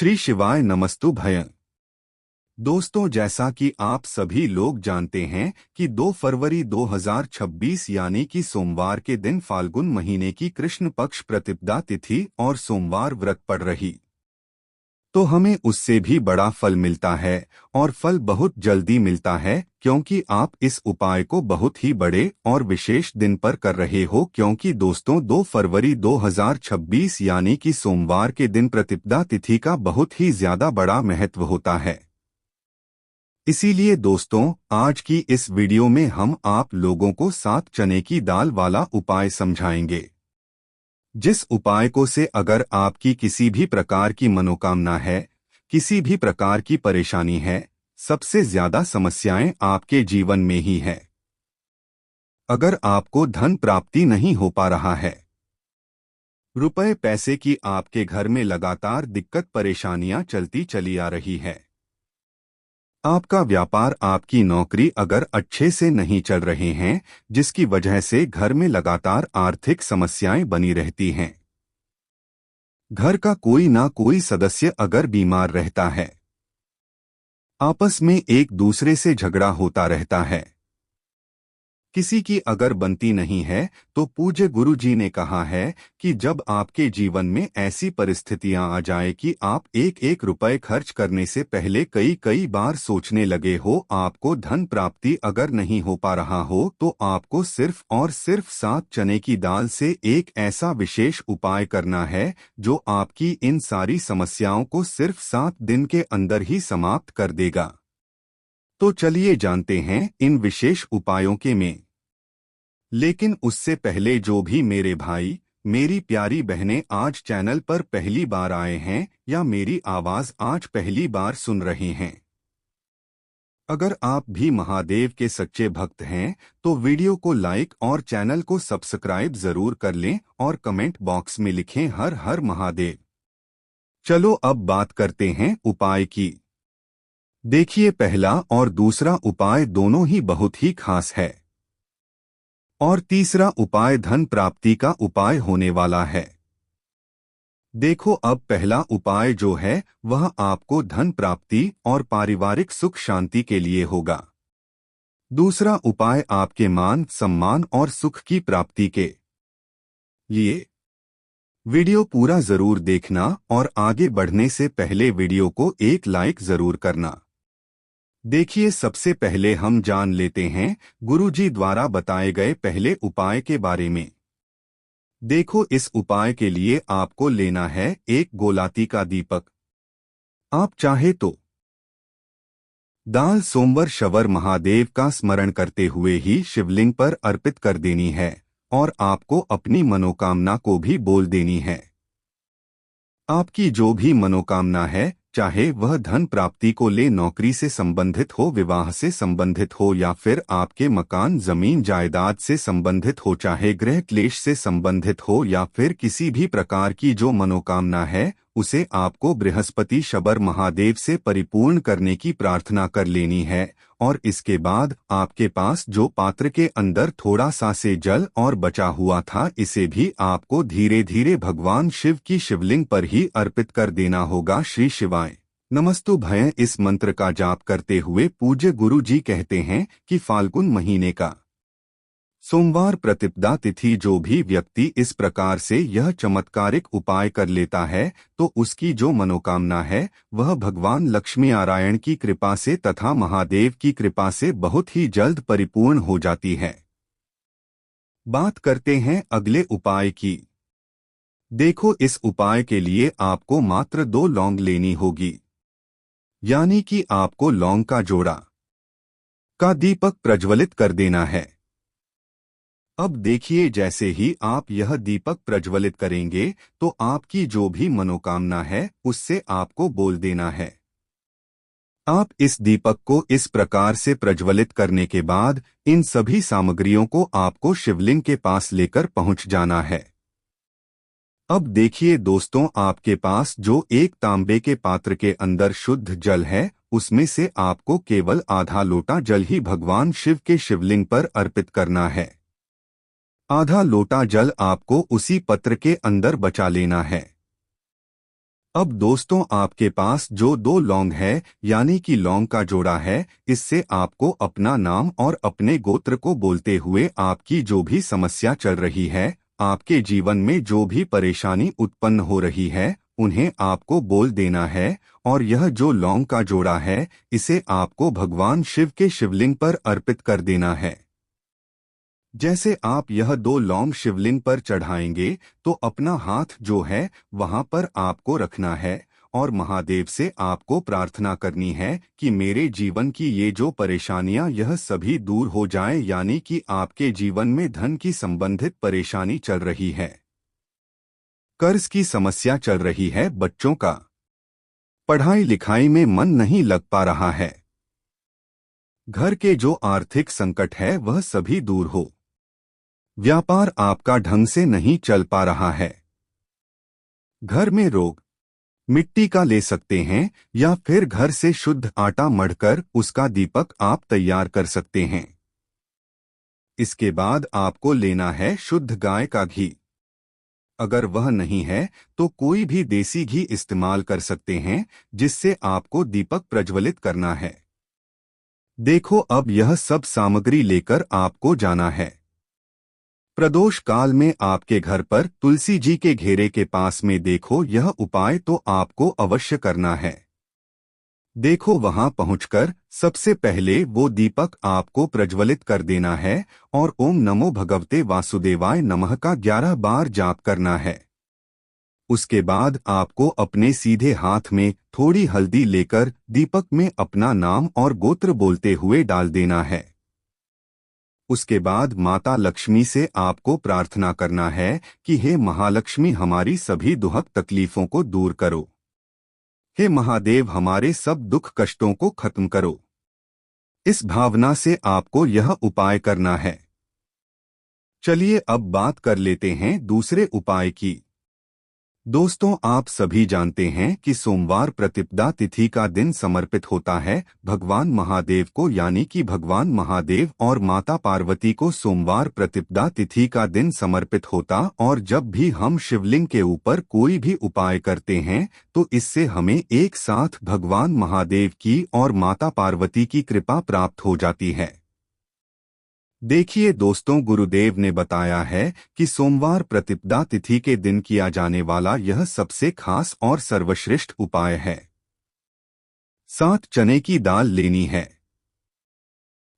श्री शिवाय नमस्तु भय। दोस्तों, जैसा कि आप सभी लोग जानते हैं कि 2 फरवरी 2026 यानी कि सोमवार के दिन फाल्गुन महीने की कृष्ण पक्ष प्रतिपदा तिथि और सोमवार व्रत पड़ रही, तो हमें उससे भी बड़ा फल मिलता है और फल बहुत जल्दी मिलता है, क्योंकि आप इस उपाय को बहुत ही बड़े और विशेष दिन पर कर रहे हो। क्योंकि दोस्तों, 2 फरवरी 2026 यानी कि सोमवार के दिन प्रतिपदा तिथि का बहुत ही ज्यादा बड़ा महत्व होता है। इसीलिए दोस्तों, आज की इस वीडियो में हम आप लोगों को 7 चने की दाल वाला उपाय समझाएंगे, जिस उपाय को से अगर आपकी किसी भी प्रकार की मनोकामना है, किसी भी प्रकार की परेशानी है, सबसे ज्यादा समस्याएं आपके जीवन में ही है। अगर आपको धन प्राप्ति नहीं हो पा रहा है, रुपए पैसे की आपके घर में लगातार दिक्कत परेशानियां चलती चली आ रही है, आपका व्यापार आपकी नौकरी अगर अच्छे से नहीं चल रहे हैं, जिसकी वजह से घर में लगातार आर्थिक समस्याएं बनी रहती हैं, घर का कोई ना कोई सदस्य अगर बीमार रहता है, आपस में एक दूसरे से झगड़ा होता रहता है, किसी की अगर बनती नहीं है, तो पूज्य गुरु जी ने कहा है कि जब आपके जीवन में ऐसी परिस्थितियां आ जाए कि आप एक एक रुपए खर्च करने से पहले कई कई बार सोचने लगे हो, आपको धन प्राप्ति अगर नहीं हो पा रहा हो, तो आपको सिर्फ और सिर्फ 7 चने की दाल से एक ऐसा विशेष उपाय करना है जो आपकी इन सारी समस्याओं को सिर्फ 7 दिन के अंदर ही समाप्त कर देगा। तो चलिए जानते हैं इन विशेष उपायों के में। लेकिन उससे पहले जो भी मेरे भाई, मेरी प्यारी बहनें आज चैनल पर पहली बार आए हैं या मेरी आवाज आज पहली बार सुन रहे हैं, अगर आप भी महादेव के सच्चे भक्त हैं तो वीडियो को लाइक और चैनल को सब्सक्राइब जरूर कर लें और कमेंट बॉक्स में लिखें हर हर महादेव। चलो अब बात करते हैं उपाय की। देखिए, पहला और दूसरा उपाय दोनों ही बहुत ही खास है और तीसरा उपाय धन प्राप्ति का उपाय होने वाला है। देखो, अब पहला उपाय जो है वह आपको धन प्राप्ति और पारिवारिक सुख शांति के लिए होगा। दूसरा उपाय आपके मान सम्मान और सुख की प्राप्ति के लिए। वीडियो पूरा जरूर देखना और आगे बढ़ने से पहले वीडियो को एक लाइक जरूर करना। देखिए, सबसे पहले हम जान लेते हैं गुरुजी द्वारा बताए गए पहले उपाय के बारे में। देखो, इस उपाय के लिए आपको लेना है एक गोलाती का दीपक। आप चाहे तो दाल सोमवार शवर महादेव का स्मरण करते हुए ही शिवलिंग पर अर्पित कर देनी है और आपको अपनी मनोकामना को भी बोल देनी है। आपकी जो भी मनोकामना है, चाहे वह धन प्राप्ति को ले, नौकरी से संबंधित हो, विवाह से संबंधित हो, या फिर आपके मकान जमीन जायदाद से संबंधित हो, चाहे गृह क्लेश से संबंधित हो, या फिर किसी भी प्रकार की जो मनोकामना है, उसे आपको बृहस्पति शबर महादेव से परिपूर्ण करने की प्रार्थना कर लेनी है। और इसके बाद आपके पास जो पात्र के अंदर थोड़ा सा से जल और बचा हुआ था, इसे भी आपको धीरे धीरे भगवान शिव की शिवलिंग पर ही अर्पित कर देना होगा। श्री शिवाय नमस्तु भय। इस मंत्र का जाप करते हुए पूज्य गुरु जी कहते हैं कि फाल्गुन महीने का सोमवार प्रतिपदा तिथि जो भी व्यक्ति इस प्रकार से यह चमत्कारिक उपाय कर लेता है, तो उसकी जो मनोकामना है वह भगवान लक्ष्मी नारायण की कृपा से तथा महादेव की कृपा से बहुत ही जल्द परिपूर्ण हो जाती है। बात करते हैं अगले उपाय की। देखो, इस उपाय के लिए आपको मात्र 2 लौंग लेनी होगी, यानी कि आपको लौंग का जोड़ा का दीपक प्रज्वलित कर देना है। अब देखिए, जैसे ही आप यह दीपक प्रज्वलित करेंगे तो आपकी जो भी मनोकामना है उससे आपको बोल देना है। आप इस दीपक को इस प्रकार से प्रज्वलित करने के बाद इन सभी सामग्रियों को आपको शिवलिंग के पास लेकर पहुंच जाना है। अब देखिए दोस्तों, आपके पास जो एक तांबे के पात्र के अंदर शुद्ध जल है, उसमें से आपको केवल आधा लोटा जल ही भगवान शिव के शिवलिंग पर अर्पित करना है। आधा लोटा जल आपको उसी पत्र के अंदर बचा लेना है। अब दोस्तों, आपके पास जो दो लौंग है यानी कि लौंग का जोड़ा है, इससे आपको अपना नाम और अपने गोत्र को बोलते हुए आपकी जो भी समस्या चल रही है, आपके जीवन में जो भी परेशानी उत्पन्न हो रही है, उन्हें आपको बोल देना है। और यह जो लौंग का जोड़ा है, इसे आपको भगवान शिव के शिवलिंग पर अर्पित कर देना है। जैसे आप यह दो लौंग शिवलिंग पर चढ़ाएंगे, तो अपना हाथ जो है वहां पर आपको रखना है और महादेव से आपको प्रार्थना करनी है कि मेरे जीवन की ये जो परेशानियां यह सभी दूर हो जाएं, यानी कि आपके जीवन में धन की संबंधित परेशानी चल रही है, कर्ज की समस्या चल रही है, बच्चों का पढ़ाई लिखाई में मन नहीं लग पा रहा है, घर के जो आर्थिक संकट है वह सभी दूर हो, व्यापार आपका ढंग से नहीं चल पा रहा है, घर में रोग, मिट्टी का ले सकते हैं या फिर घर से शुद्ध आटा मढ़कर उसका दीपक आप तैयार कर सकते हैं। इसके बाद आपको लेना है शुद्ध गाय का घी। अगर वह नहीं है तो कोई भी देसी घी इस्तेमाल कर सकते हैं, जिससे आपको दीपक प्रज्वलित करना है। देखो, अब यह सब सामग्री लेकर आपको जाना है। प्रदोष काल में आपके घर पर तुलसी जी के घेरे के पास में देखो, यह उपाय तो आपको अवश्य करना है। देखो, वहां पहुंचकर सबसे पहले वो दीपक आपको प्रज्वलित कर देना है और ओम नमो भगवते वासुदेवाय नमः का 11 बार जाप करना है। उसके बाद आपको अपने सीधे हाथ में थोड़ी हल्दी लेकर दीपक में अपना नाम और गोत्र बोलते हुए डाल देना है। उसके बाद माता लक्ष्मी से आपको प्रार्थना करना है कि हे महालक्ष्मी, हमारी सभी दुखद तकलीफों को दूर करो। हे महादेव, हमारे सब दुख कष्टों को खत्म करो। इस भावना से आपको यह उपाय करना है। चलिए अब बात कर लेते हैं दूसरे उपाय की। दोस्तों, आप सभी जानते हैं कि सोमवार प्रतिपदा तिथि का दिन समर्पित होता है भगवान महादेव को, यानी कि भगवान महादेव और माता पार्वती को सोमवार प्रतिपदा तिथि का दिन समर्पित होता। और जब भी हम शिवलिंग के ऊपर कोई भी उपाय करते हैं, तो इससे हमें एक साथ भगवान महादेव की और माता पार्वती की कृपा प्राप्त हो जाती है। देखिए दोस्तों, गुरुदेव ने बताया है कि सोमवार प्रतिपदा तिथि के दिन किया जाने वाला यह सबसे खास और सर्वश्रेष्ठ उपाय है। 7 चने की दाल लेनी है।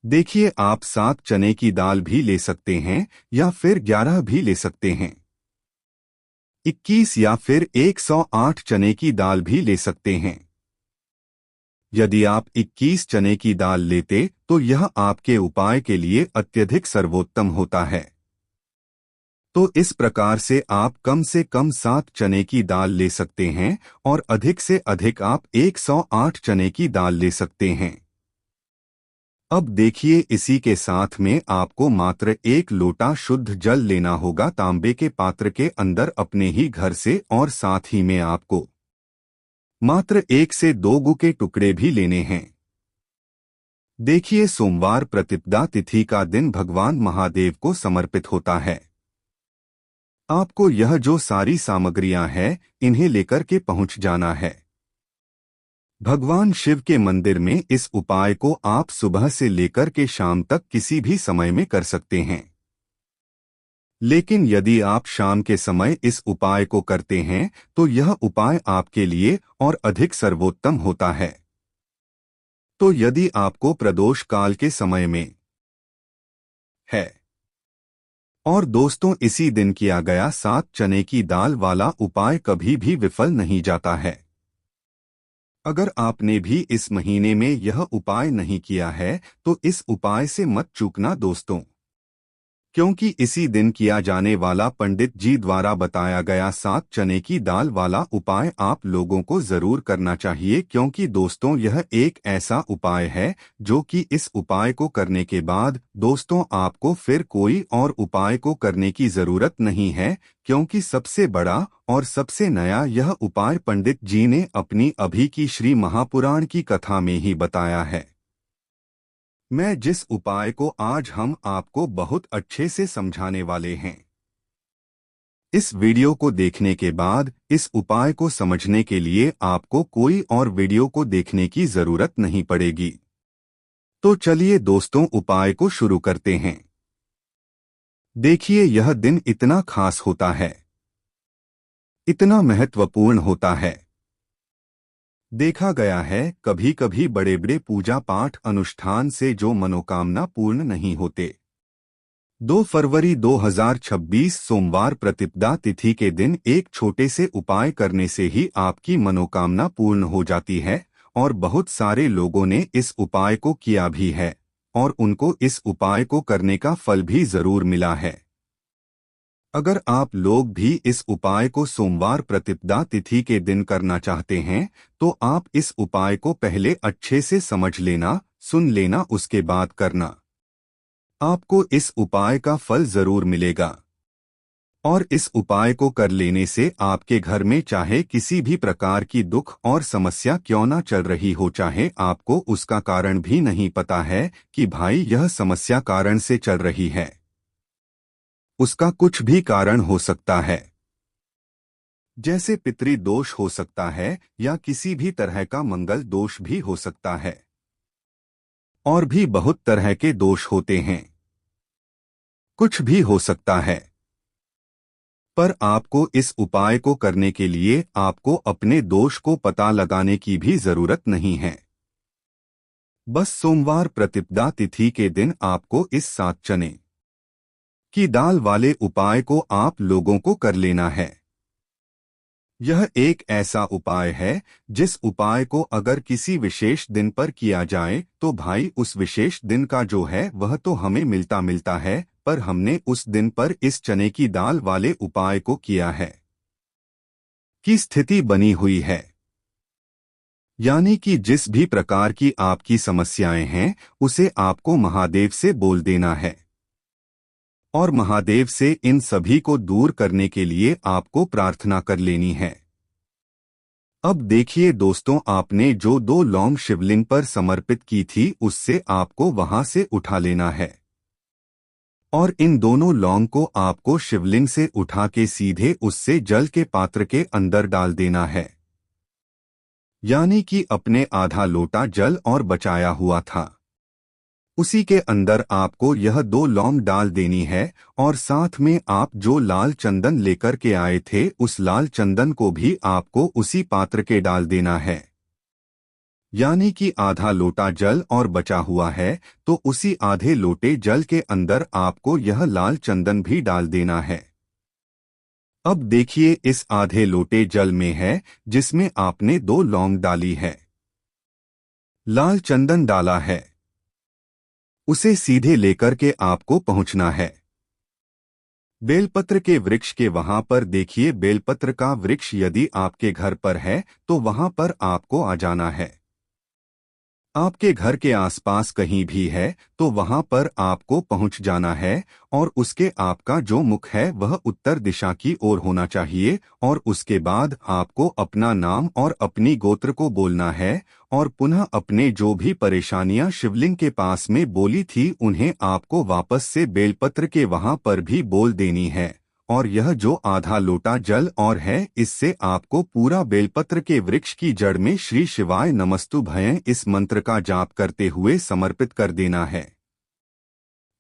देखिए, आप 7 चने की दाल भी ले सकते हैं या फिर 11 भी ले सकते हैं। 21 या फिर 108 चने की दाल भी ले सकते हैं। यदि आप 21 चने की दाल लेते तो यह आपके उपाय के लिए अत्यधिक सर्वोत्तम होता है। तो इस प्रकार से आप कम से कम 7 चने की दाल ले सकते हैं और अधिक से अधिक आप 108 चने की दाल ले सकते हैं। अब देखिए, इसी के साथ में आपको मात्र 1 लोटा शुद्ध जल लेना होगा तांबे के पात्र के अंदर अपने ही घर से, और साथ ही में आपको मात्र 1 से 2 गू के टुकड़े भी लेने हैं। देखिए, सोमवार प्रतिपदा तिथि का दिन भगवान महादेव को समर्पित होता है। आपको यह जो सारी सामग्रियां हैं, इन्हें लेकर के पहुंच जाना है। भगवान शिव के मंदिर में इस उपाय को आप सुबह से लेकर के शाम तक किसी भी समय में कर सकते हैं। लेकिन यदि आप शाम के समय इस उपाय को करते हैं, तो यह उपाय आपके लिए और अधिक सर्वोत्तम होता है। तो यदि आपको प्रदोष काल के समय में है और दोस्तों इसी दिन किया गया 7 चने की दाल वाला उपाय कभी भी विफल नहीं जाता है। अगर आपने भी इस महीने में यह उपाय नहीं किया है, तो इस उपाय से मत चूकना दोस्तों, क्योंकि इसी दिन किया जाने वाला पंडित जी द्वारा बताया गया 7 चने की दाल वाला उपाय आप लोगों को जरूर करना चाहिए। क्योंकि दोस्तों, यह एक ऐसा उपाय है जो कि इस उपाय को करने के बाद दोस्तों आपको फिर कोई और उपाय को करने की जरूरत नहीं है, क्योंकि सबसे बड़ा और सबसे नया यह उपाय पंडित जी ने अपनी अभी की श्री महापुराण की कथा में ही बताया है। मैं जिस उपाय को आज हम आपको बहुत अच्छे से समझाने वाले हैं, इस वीडियो को देखने के बाद इस उपाय को समझने के लिए आपको कोई और वीडियो को देखने की जरूरत नहीं पड़ेगी। तो चलिए दोस्तों, उपाय को शुरू करते हैं। देखिए, यह दिन इतना खास होता है, इतना महत्वपूर्ण होता है। देखा गया है कभी कभी बड़े बड़े पूजा पाठ अनुष्ठान से जो मनोकामना पूर्ण नहीं होते। 2 फरवरी 2026 सोमवार प्रतिपदा तिथि के दिन एक छोटे से उपाय करने से ही आपकी मनोकामना पूर्ण हो जाती है, और बहुत सारे लोगों ने इस उपाय को किया भी है और उनको इस उपाय को करने का फल भी जरूर मिला है। अगर आप लोग भी इस उपाय को सोमवार प्रतिपदा तिथि के दिन करना चाहते हैं, तो आप इस उपाय को पहले अच्छे से समझ लेना, सुन लेना, उसके बाद करना। आपको इस उपाय का फल जरूर मिलेगा। और इस उपाय को कर लेने से आपके घर में चाहे किसी भी प्रकार की दुख और समस्या क्यों ना चल रही हो, चाहे आपको उसका कारण भी नहीं पता है कि भाई यह समस्या कारण से चल रही है, उसका कुछ भी कारण हो सकता है। जैसे पितृ दोष हो सकता है या किसी भी तरह का मंगल दोष भी हो सकता है, और भी बहुत तरह के दोष होते हैं, कुछ भी हो सकता है। पर आपको इस उपाय को करने के लिए आपको अपने दोष को पता लगाने की भी जरूरत नहीं है। बस सोमवार प्रतिपदा तिथि के दिन आपको इस 7 चने की दाल वाले उपाय को आप लोगों को कर लेना है। यह एक ऐसा उपाय है जिस उपाय को अगर किसी विशेष दिन पर किया जाए तो भाई उस विशेष दिन का जो है वह तो हमें मिलता है, पर हमने उस दिन पर इस चने की दाल वाले उपाय को किया है की स्थिति बनी हुई है। यानी कि जिस भी प्रकार की आपकी समस्याएं हैं उसे आपको महादेव से बोल देना है, और महादेव से इन सभी को दूर करने के लिए आपको प्रार्थना कर लेनी है। अब देखिए दोस्तों, आपने जो 2 लौंग शिवलिंग पर समर्पित की थी उससे आपको वहां से उठा लेना है, और इन दोनों लौंग को आपको शिवलिंग से उठा के सीधे उससे जल के पात्र के अंदर डाल देना है। यानी कि अपने आधा लोटा जल और बचाया हुआ था उसी के अंदर आपको यह 2 लौंग डाल देनी है, और साथ में आप जो लाल चंदन लेकर के आए थे उस लाल चंदन को भी आपको उसी पात्र के डाल देना है। यानी कि आधा लोटा जल और बचा हुआ है तो उसी आधे लोटे जल के अंदर आपको यह लाल चंदन भी डाल देना है। अब देखिए, इस आधे लोटे जल में है जिसमें आपने 2 लौंग डाली है, लाल चंदन डाला है, उसे सीधे लेकर के आपको पहुंचना है बेलपत्र के वृक्ष के वहां पर। देखिए, बेलपत्र का वृक्ष यदि आपके घर पर है तो वहां पर आपको आ जाना है। आपके घर के आसपास कहीं भी है तो वहां पर आपको पहुंच जाना है, और उसके आपका जो मुख है वह उत्तर दिशा की ओर होना चाहिए, और उसके बाद आपको अपना नाम और अपनी गोत्र को बोलना है, और पुनः अपने जो भी परेशानियां शिवलिंग के पास में बोली थी उन्हें आपको वापस से बेलपत्र के वहां पर भी बोल देनी है। और यह जो आधा लोटा जल और है इससे आपको पूरा बेलपत्र के वृक्ष की जड़ में श्री शिवाय नमस्तुभयं इस मंत्र का जाप करते हुए समर्पित कर देना है।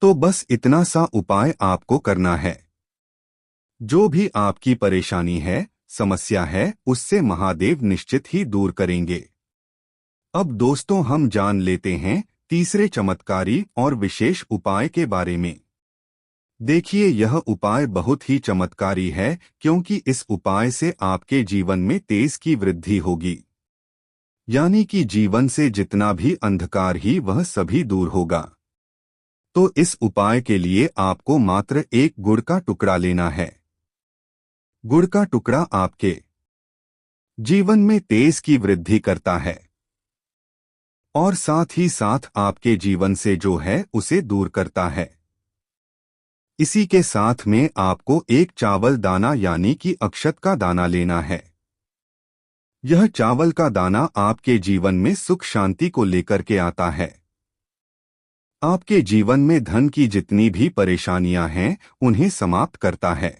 तो बस इतना सा उपाय आपको करना है। जो भी आपकी परेशानी है, समस्या है, उससे महादेव निश्चित ही दूर करेंगे। अब दोस्तों, हम जान लेते हैं तीसरे चमत्कारी और विशेष उपाय के बारे में। देखिए, यह उपाय बहुत ही चमत्कारी है क्योंकि इस उपाय से आपके जीवन में तेज की वृद्धि होगी। यानी कि जीवन से जितना भी अंधकार ही वह सभी दूर होगा। तो इस उपाय के लिए आपको मात्र एक गुड़ का टुकड़ा लेना है। गुड़ का टुकड़ा आपके जीवन में तेज की वृद्धि करता है, और साथ ही साथ आपके जीवन से जो है उसे दूर करता है। इसी के साथ में आपको एक चावल दाना यानी कि अक्षत का दाना लेना है। यह चावल का दाना आपके जीवन में सुख शांति को लेकर के आता है। आपके जीवन में धन की जितनी भी परेशानियां हैं उन्हें समाप्त करता है।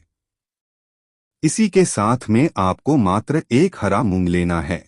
इसी के साथ में आपको मात्र एक हरा मूंग लेना है।